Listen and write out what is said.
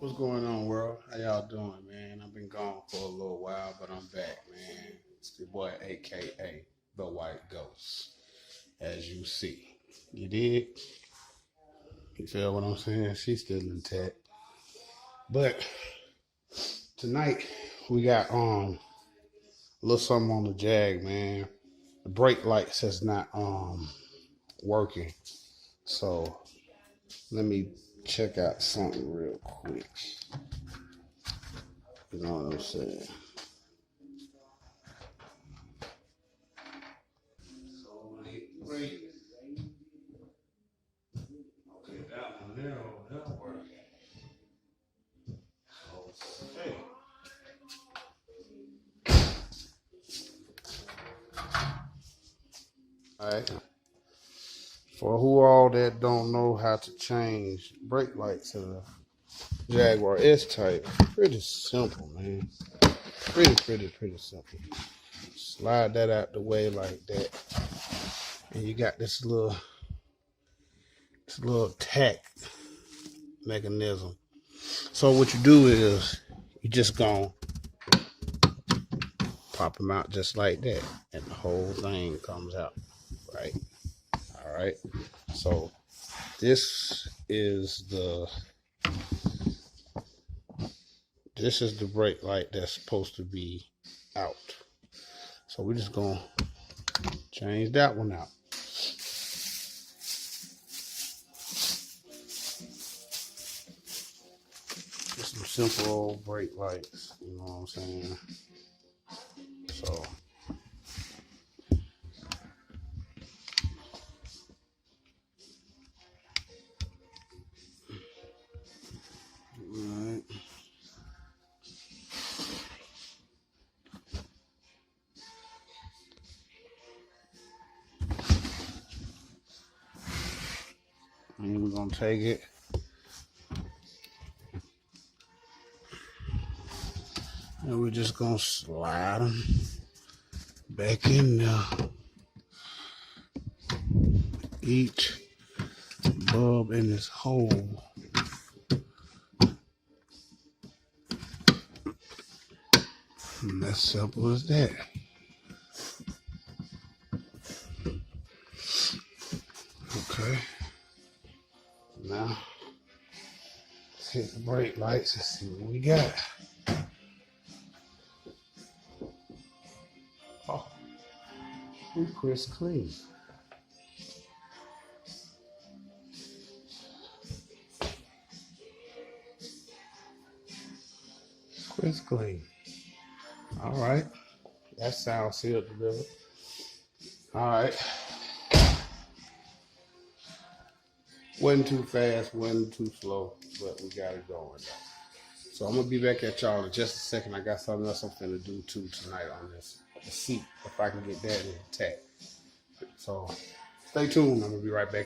What's going on, world? How y'all doing, man? I've been gone for a little while, but I'm back, man. It's the boy, aka the White Ghost, as you see. You did? You feel what I'm saying? She's still intact. But tonight we got a little something on the Jag, man. The brake lights is not working. So let me check out something real quick. You know what I'm saying? So brake. Okay, that one there, that'll work. Okay. All right. For who all that don't know how to change brake lights to the Jaguar S type, pretty simple, man. Pretty simple. Slide that out the way like that, and you got this little tack mechanism. So what you do is you just gonna pop them out just like that, and the whole thing comes out, right? All right. So this is the brake light that's supposed to be out. So we're just gonna change that one out. Just some simple old brake lights, you know what I'm saying? So alright. And we're gonna take it. And we're just gonna slide them back in there. Each bulb in this hole. And as simple as that. Okay. Now let's hit the brake lights and see what we got. Oh, we crisp clean. Crisp clean. All right. That sounds sealed delivered. All right. Wasn't too fast, wasn't too slow, but we got it going. So I'm gonna be back at y'all in just a second. I got something else I'm finna do too tonight on this. The seat, if I can get that intact. So stay tuned. I'm gonna be right back.